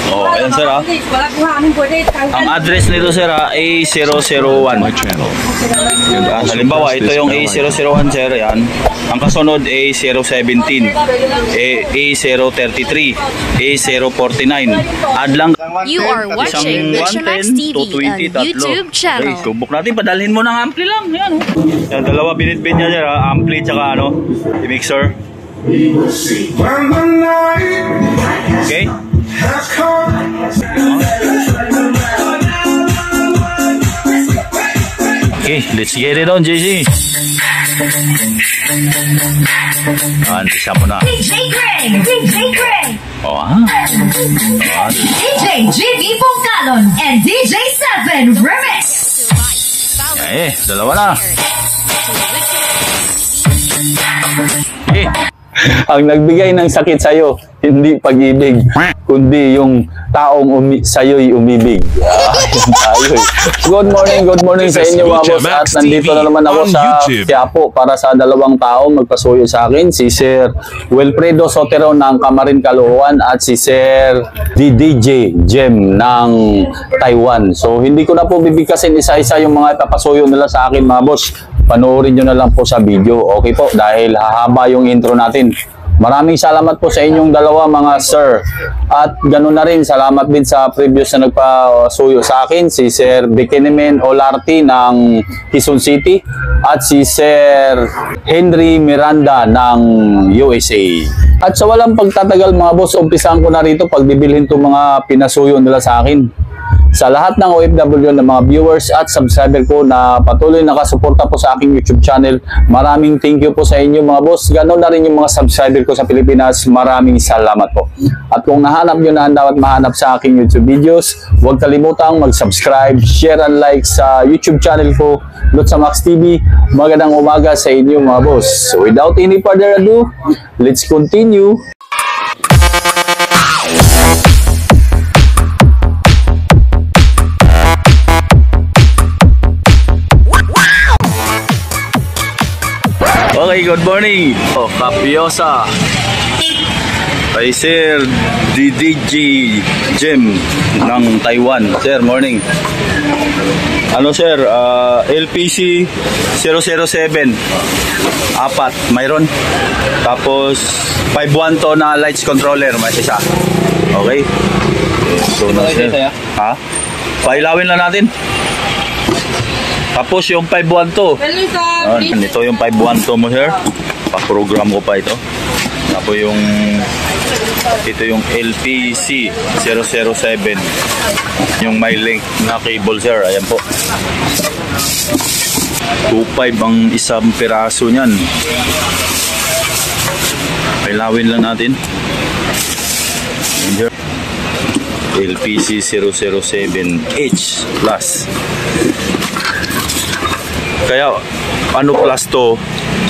Oh, ayan sir ha. Ang address nito sir ha, A001. Halimbawa, ito yung A001 sir, yan. Ang kasunod A017, A033, A049. Add lang. You are watching Visiomax TV on YouTube channel. Okay, subok natin, padalhin mo ng ampli lang. Yan, oh. Yan, dalawa binitbit niya sir ha, ampli tsaka ano, mixer. Okay. Okay, let's get it on, JC. Bisa mo na. DJ Craig. Oh, ha? DJ JV Pongkalon and DJ 7 Remix. Dalawa na. Ang nagbigay ng sakit sa'yo, hindi pag-ibig, kundi yung taong sa'yo'y umibig. Good morning sa inyo mga boss. At nandito na naman ako sa Quiapo para sa dalawang tao magpasuyo sa akin. Si Sir Wilfredo Sotero ng Camarin, Caloocan at si Sir DJ Jem ng Taiwan. So hindi ko na po bibigkasin isa-isa yung mga ipapasuyo nila sa akin mga boss. Panoorin nyo na lang po sa video. Okay po, dahil hahaba yung intro natin. Maraming salamat po sa inyong dalawa mga sir. At ganoon na rin, salamat din sa previous na nagpasuyo sa akin, si Sir Bikinimen Olarte ng Quezon City at si Sir Henry Miranda ng USA. At sa walang pagtatagal mga boss, umpisahan ko na rito pagbibilhin itong mga pinasuyo nila sa akin. Sa lahat ng OFW na mga viewers at subscriber ko na patuloy nakasuporta po sa aking YouTube channel, maraming thank you po sa inyo mga boss. Ganon na rin yung mga subscriber ko sa Pilipinas, maraming salamat po. At kung nahanap nyo na ang dapat mahanap sa aking YouTube videos, huwag kalimutang mag-subscribe, share and like sa YouTube channel ko, Lotsamax TV. Magandang umaga sa inyo mga boss. So without any further ado, let's continue. Okay, good morning. Kapiosa. Kay Sir DJ Jem ng Taiwan. Sir, morning. Ano sir, LPC 007. Apat, mayroon. Tapos 512 to na lights controller, may isa. Okay. So na sir. Ha? Pailawin lang natin. Tapos yung 512. Ito yung 512 mo sir. Pa-program ko pa ito. Tapos yung ito yung LPC 007. Yung may link na cable sir. Ayan po. 2.5 ang isang piraso niyan. Pailawin lang natin. LPC 007H plus. Kaya ano plus to?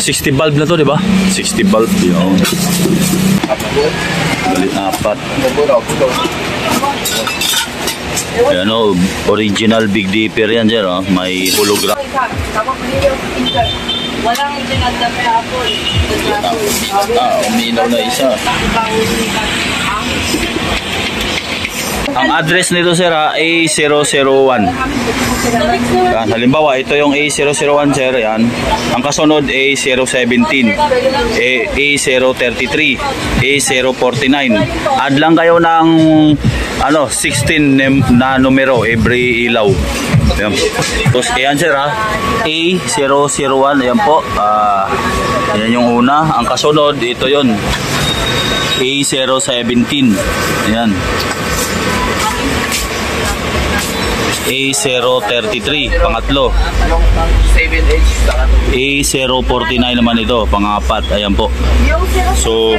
60 bulb na to, di ba? 60 bulb yun. Apat. Ayan o, original Big Dipper yan sir, oh. May hologram. Walang pinagdami ako. Uminaw na isa. Ang address nito sir ha, A001. Yan, halimbawa ito yung A001 sir, yan. Ang kasunod A017, A033, A049. Add lang kayo ng ano 16 na numero every ilaw. Yan. Tapos ayan sir ha, A001, ayan po. Yan yung una. Ang kasunod ito yon, A017. Ayan. A033, pangatlo. A049 naman ito, pangapat. Ayan po. So,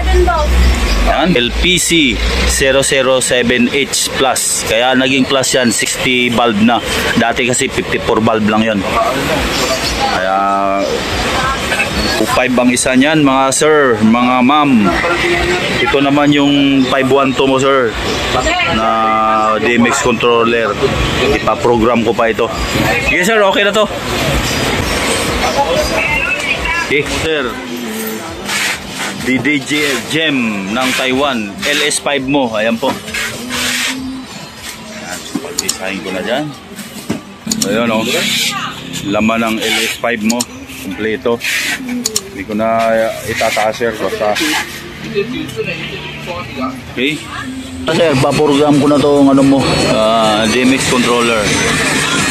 yan. LPC 007H plus. Kaya naging plus yan, 60 bulb na. Dati kasi 54 bulb lang yon. Kaya 5 ang isa niyan mga sir, mga ma'am. Ito naman yung 512 mo sir, na DMX controller. Ipa-program ko pa ito. Sige sir, okay na to. Okay sir, DJ Jem ng Taiwan, LS5 mo, ayan po. Isahin ko na dyan. Ayun o. Laman ng LS5 mo. Kompleto. Hindi ko na itataas sir. Basta. Okay. Sir, paprogram ko na itong ano mo. DMX controller.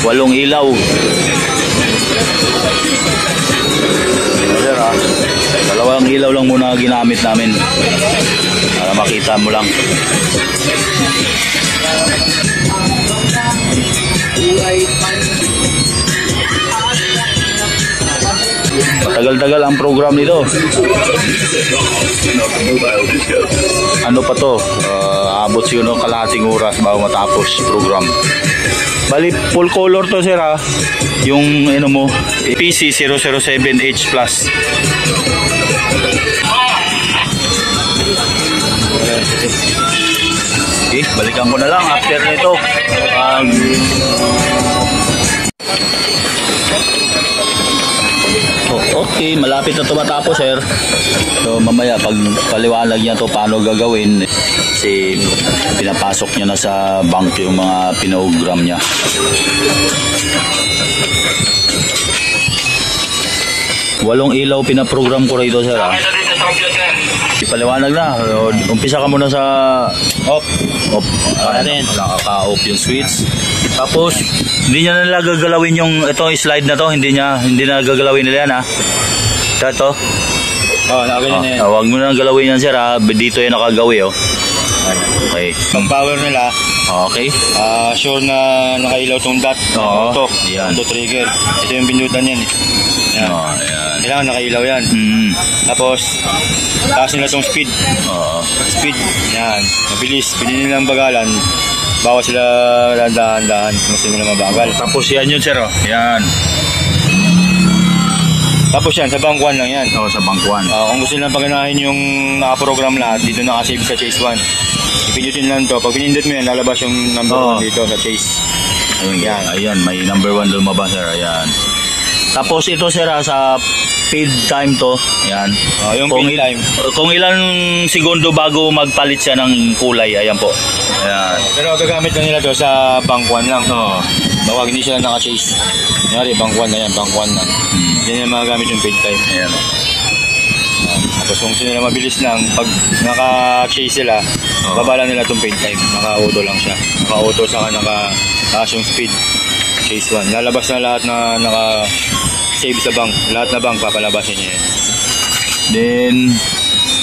8 ilaw. Sir ha. 2 ilaw lang muna ginamit namin. Para makita mo lang. Matagal-tagal ang program nito. Ano pa to? Abot siguro kalahating oras bago matapos program. Bali, full color to sir ha. Yung ano mo, PC007H Plus. Okay, balikan ko na lang after nito. Okay, malapit na ito matapos sir. So mamaya pag paliwanag niya to paano gagawin, kasi pinapasok niya na sa bank yung mga pinogram niya. Walong ilaw pinaprogram ko rito sir ha. Ipaliwanag na. Umpisa ka muna sa off. Off. Naka-off yung switch. Tapos hindi niya nila gagalawin yung itong slide na to. Hindi na gagalawin nila yan ha. Ito. Nakagawin na yan. Huwag mo na galawin yan sir ha. Dito yung nakagawi oh. Okay. Pag power nila, Okay. sure na nakailaw tong dot. Oo. Yan. Auto trigger. Ito yung pindutan yan eh. Yan. Ayan. Kailangan nakailaw yan. Tapos, taas nila tong speed. Speed. Yan. Mabilis. Pili nilang bagalan. Bawa sila dahan-dahan. Gusto nila mabagal. Tapos yan yun sir oh. Yan. Tapos yan, sa bank 1 lang yan. Sa bank 1. Kung gusto nilang paganahin yung nakaprogram lahat, dito nakasave sa Chase 1. Ipindutin lang to. Pag pinindot mo yan, lalabas yung number 1 dito sa Chase. Ayan. Ayan, may number 1 lumabas sir. Ayan. Tapos ito sir sa feed time to. Ayan. Yung feed time. Kung ilang segundo bago magpalit siya ng kulay. Ayan po. Ayan. Pero gagamit lang nila to sa bank 1 lang. Bawag hindi sila naka-chase. Kunyari, bank 1 na yan. Bank 1 lang. Yan yung magagamit yung feed time. Ayan. Tapos kung gusto nila mabilis lang, pag naka-chase sila, babala nila itong feed time. Naka-auto lang siya. Naka-auto saka naka-taas yung speed. Chase 1. Lalabas na lahat na naka-save sa bank. Lahat na bank papalabasin niya yan. Then,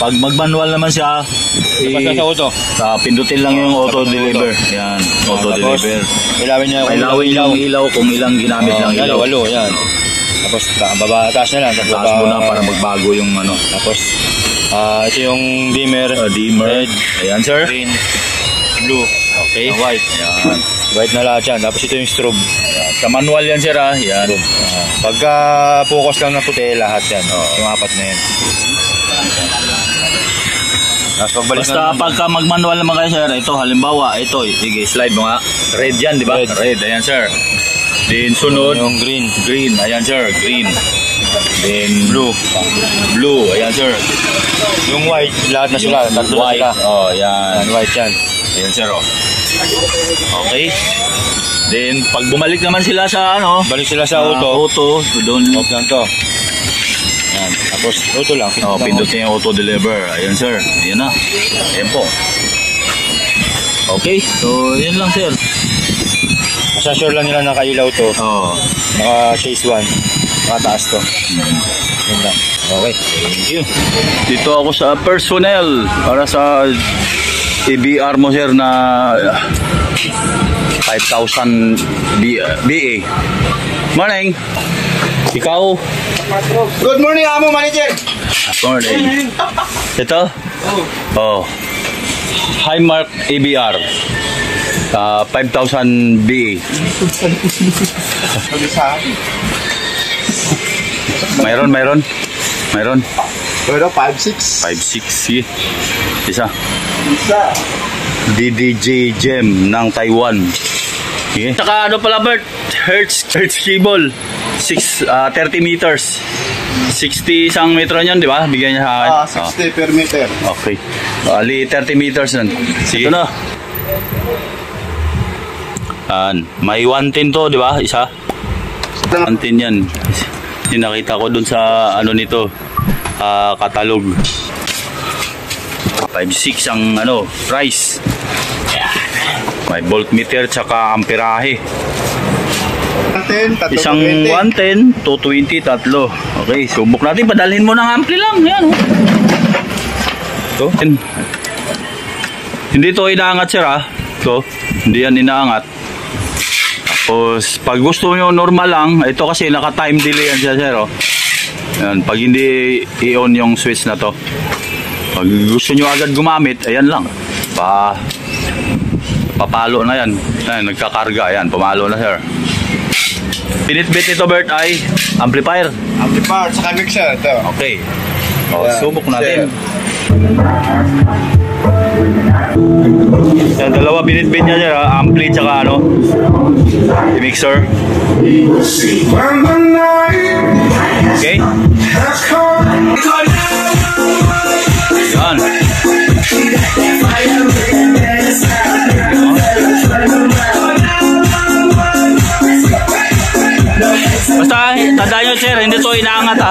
pag mag-manual naman siya, Basta sa auto. Pindutin lang yung auto-deliver. Yan, auto-deliver. Ilawin niya kung Ilawin yung ilaw kung ilang ginamit lang ilaw. Yan. Tapos taas na lang. Taas mo na para magbago yung ano. Tapos, ito yung dimmer. Dimmer. Red. Ayan sir. Green. Blue. Okay. White. Ayan. White na lahat yan. Tapos ito yung strobe. Sa manual yan sir ha. Yan. Pagka focus lang na puti, lahat yan. Yung apat na yan. Basta pagka mag-manual naman kayo sir, ito halimbawa, ito, sige, slide mo nga. Red yan, di ba? Red, ayan sir. Then sunod, yung green. Green, ayan sir, green. Then blue, ayan sir. Yung white, lahat na sila. Tatlo na White, sila. yan. White yan. Ayan sir, Okay. Then pag bumalik naman sila sa ano, Balik sila sa auto. doon. Off lang to. Yan. Tapos auto lang. Pindot niya yung auto-deliver. Ayan sir, ayan na. Ayan po. Okay, so yun lang sir. Masasure lang nila nakailaw to. Naka-chase 1. Nakataas to. Yun lang. Okay. Thank you. Dito ako sa personnel para sa EBR mo sir na 5,000 BA. Morning. Ikaw? Good morning, Amo Manager. Morning. Ito? Highmark EBR. 5,000 BA. Mayroon. Pero 5.6. 5.6. Sige. Isa. DDJ Gem ng Taiwan. Okay. Saka ano pala Bert? Hertz cable. 30 meters. 60 isang metro niyan, di ba? Bigyan niya 60 per meter. Okay. Ali 30 meters nun. Sige. Ito na. May 110 to, di ba? Isa. 110 yan. Yung nakita ko dun sa ano nito, katalog. 5.6 ang ano, price. May voltmeter tsaka amperahe. Isang 110, 220, tatlo. Okay, subok natin. Padalhin mo ng ampli lang. Yan, oh. Ito. Hindi ito inaangat, sir, ha? Ito. Hindi yan inaangat. Tapos, pag gusto nyo normal lang, ito kasi naka-time delay yan siya, sir, oh. Yan, pag hindi i-on yung switch na to. Pag gusto nyo agad gumamit, ayan lang. Papalo na yan. Ayan, nagkakarga. Ayan, pumalo na, sir. Pinitbit nito, Bert, ay amplifier. Amplifier, saka mixer. Ito. Okay. O, subok natin. Yan, dalawa binitbit niya, sir, ha? Ampli, tsaka ano, mixer. Okay. Yan. Basta, tandaan nyo, sir, hindi to inaangat, ha.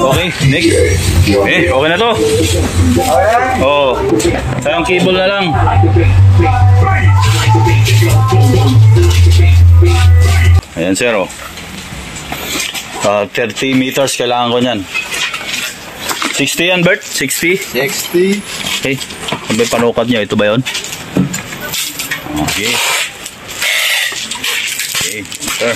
Okay, next. Okay na to. Oh, sayang cable na lang. Ayan, sir, oh. 30 meters kailangan ko niyan. 60 yan, Bert? 60? 60. Okay. Ano ba panukat niya? Ito ba yun? Okay. Okay, sir.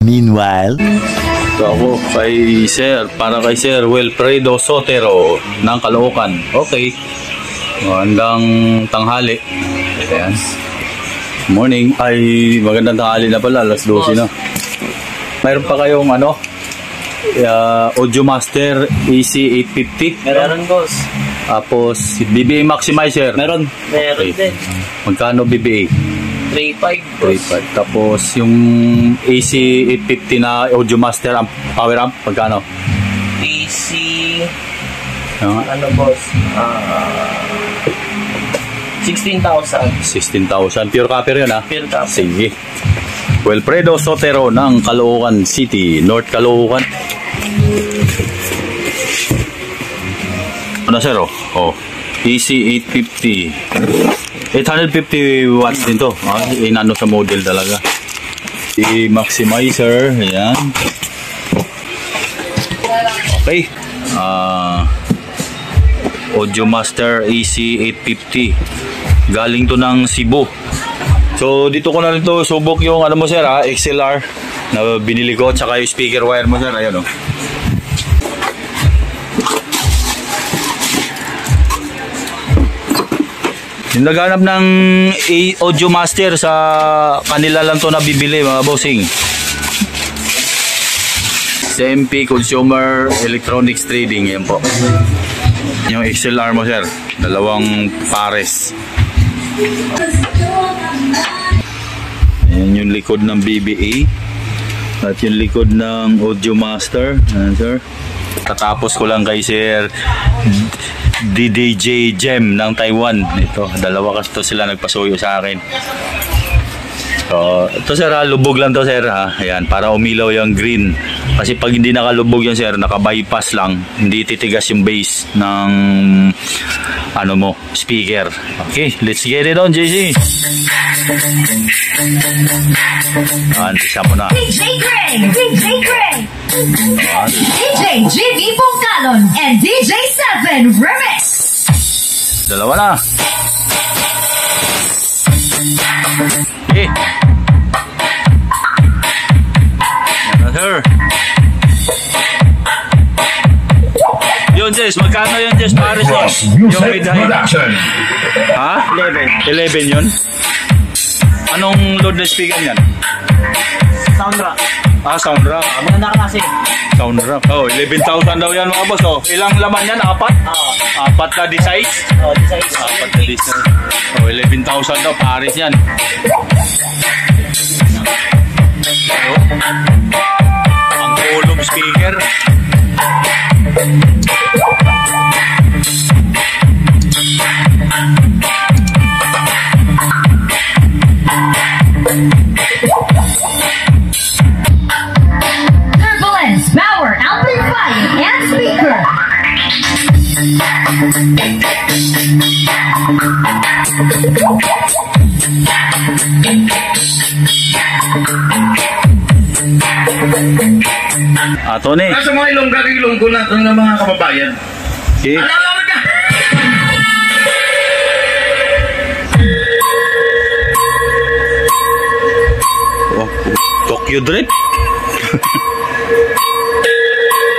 Meanwhile, ito ako kay Sir, para kay Sir Wilfredo Sotero ng Caloocan. Okay. Magandang tanghali. Ayan. Morning. Ay, magandang tanghali na pala. Alas 12 na. Mayroon pa kayong ano? Audiomaster AC850? Meron, boss. Tapos, BBA Maximizer? Meron Meron din. Magkano BBA? 3.5, boss. 3.5. Tapos, yung AC850 na Audiomaster power amp, magkano? AC, Yung ano, boss? 16,000. 16,000. Pure copper yun, ha? Pure copper. Sige. Wilfredo Sotero ng Caloocan City, North Caloocan. Ano, sir, oh? AC850. 850 watts din to. Inano sa model talaga. I-maximizer. Ayan. Okay. Audiomaster AC850. Galing to ng Cebu. So, dito ko na rin to subok yung ano mo, sir, ha? XLR na binili ko. Tsaka yung speaker wire mo, sir. Ayan, oh. Yung naghanap ng Audiomaster, sa kanila lang to nabibili, mga bossing. CMP Consumer Electronics Trading. Yan po. Yung XLR mo, sir. Dalawang pares. Ayan yung likod ng BBA. At yung likod ng Audiomaster. Ayan, sir. Tatapos ko lang kay Sir DDJ Gem ng Taiwan. Ito, dalawa kasi to sila nagpasuyo sa akin. So, ito, sir, ha, lubog lang to, sir, ha. Ayan, para umilaw yung green. Kasi pag hindi nakalubog yan, sir, naka-bypass lang, hindi titigas yung base ng ano mo, speaker. Okay, let's get it on, JC. Siya mo na. DJ Craig, DJ Craig, DJ JV Pongkalon, and DJ Seven Remix. Dalawa na. Okay. Yan, sir. Yun, Jess, magkano yun, Jess? Paris yun? Yung mid-high. Ha? 11 yun? Anong load na speaker yan? Soundrock. Soundrock. Maganda ka kasi. Soundrock. 11,000 daw yan, mga boss. Ilang laman yan? 4? 4 na D-size? D-size. 4 na D-size. 11,000 daw, Paris yan. Ang ulong speaker. Tony. Nasa mga ilong ko na ito ng mga kababayan. Okay. Alam ka! Oh, Tokyo Drift.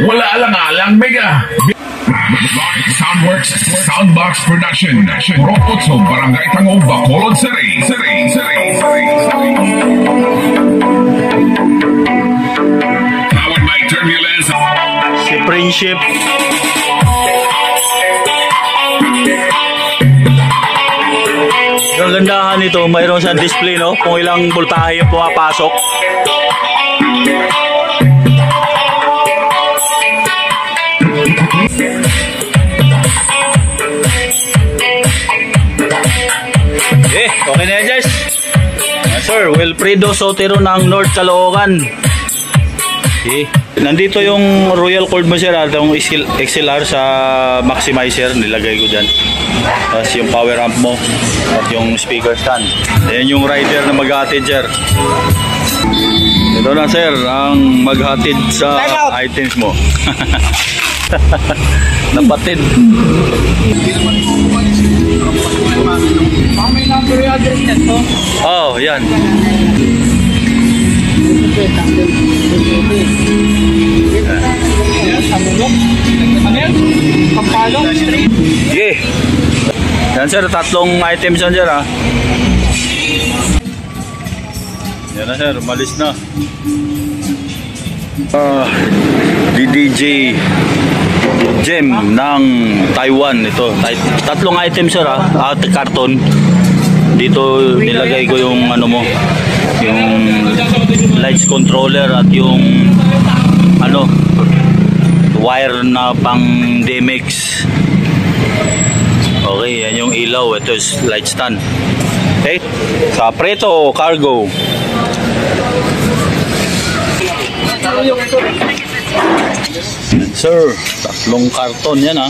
Wala alang-alang, mega! Soundworks Soundbox Production Pro 8 Barangay Tango Bacolod City Powered by Turbulence Si Friendship. Yung gandahan nito, mayroon sa display, no? Kung ilang voltahe yung pumapasok. Okay na yan, guys. Sir, Wilfredo Sotero ng North Caloocan. Okay. Nandito yung Royal Cord mo, sir. Itong XLR sa maximizer. Nilagay ko dyan. Tapos yung power amp mo. At yung speaker stand. Ayan yung rider na maghatid, sir. Ito na, sir. Ang maghatid sa items mo. Napatid. May number yung address nito. Oh, yan. Ano yan? Pampalong Street. Okay. Yan, sir. Tatlong items yan, sir, ha. Yan na, sir. Malis na. DDJ Gem ng Taiwan. Ito. Tatlong items, sir, ha. At karton. Dito nilagay ko yung ano mo. Yung lights controller at yung ano wire na pang DMX. Okay, yan yung ilaw. Ito is light stand. Okay, sa Preto Cargo. Sir, tatlong karton yan, ha.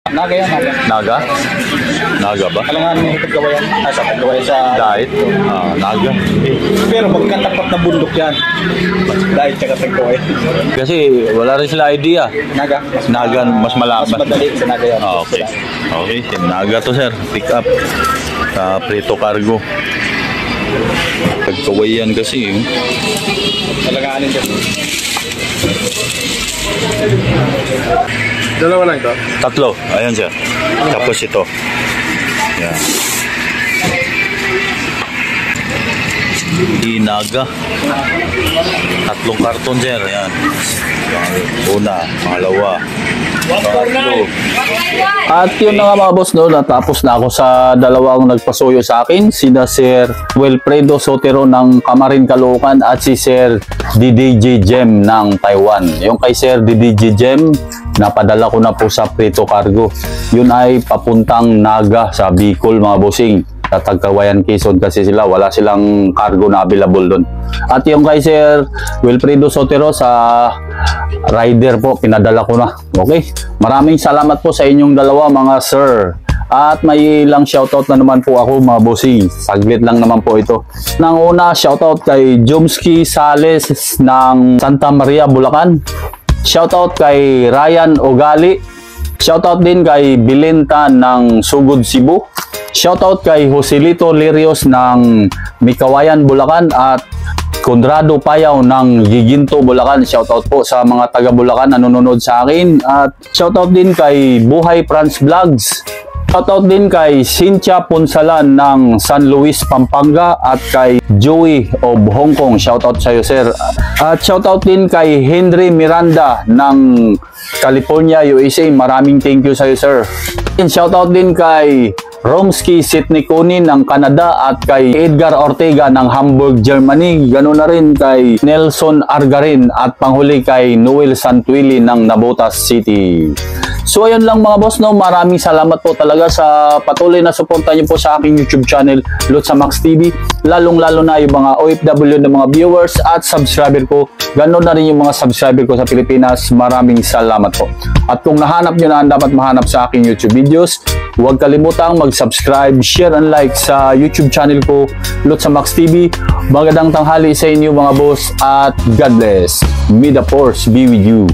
Naga yan, naga. Naga? Naga ba? Alangan mo ito gawayan. Sa paggawayan sa... Diet? Naga. Pero magkatapat na bundok yan. Dahil tsaka paggawayan. Kasi wala rin sila idea. Naga. Naga, mas malaman. Mas madali sa naga yan. Okay. Okay, Naga to, sir. Pick up sa Preto Cargo. Pagkawayan kasi. Talangaanin dyan. Dalawa lang ito? Tatlo. Ayan, sir. Tapos ito. Yan. Naga. Tatlong karton, sir. Ayan. Una, pangalawa, pangatlo. At yun na nga mga boss, no, natapos na ako sa dalawang nagpasuyo sa akin, sina Sir Wilfredo Sotero ng Camarin Caloocan at si Sir DDJ Gem ng Taiwan. Yung kay Sir DDJ Gem, napadala ko na po sa Preto Cargo. Yun ay papuntang Naga sa Bicol, mga bossing. Sa Tagkawayan, Quezon kasi sila, wala silang cargo na available doon. At yung kay Sir Wilfredo Sotero sa rider po, pinadala ko na. Okay, maraming salamat po sa inyong dalawa mga sir. At may ilang shoutout na naman po ako mga bossing. Saglit lang naman po ito. Nang una, shoutout kay Jomski Sales ng Santa Maria, Bulacan. Shoutout kay Ryan Ogali. Shoutout din kay Bilinta ng Sugod, Cebu. Shoutout kay Joselito Lirios ng Mikawayan, Bulacan at Conrado Payaw ng Giginto, Bulacan. Shoutout po sa mga taga Bulacan na nanonood sa akin. At shoutout din kay Buhay France Vlogs. Shoutout din kay Cynthia Ponsalan ng San Luis, Pampanga at kay Joey of Hong Kong. Shoutout sa iyo, sir. At shoutout din kay Henry Miranda ng California, USA. Maraming thank you sa iyo, sir. And shoutout din kay Romski Sitnikoni ng Canada at kay Edgar Ortega ng Hamburg, Germany. Ganoon na rin kay Nelson Argarin at panghuli kay Noel Santuili ng Navotas City. So ayun lang mga boss, no, maraming salamat po talaga sa patuloy na suporta niyo po sa aking YouTube channel, Lotsa Max TV, lalong-lalo na yung mga OFW na mga viewers at subscriber ko, ganoon na rin yung mga subscriber ko sa Pilipinas. Maraming salamat po. At kung nahanap nyo na ang dapat mahanap sa aking YouTube videos, huwag kalimutang mag-subscribe, share and like sa YouTube channel ko, Lotsa Max TV. Magandang tanghali sa inyo mga boss at God bless. May the force be with you.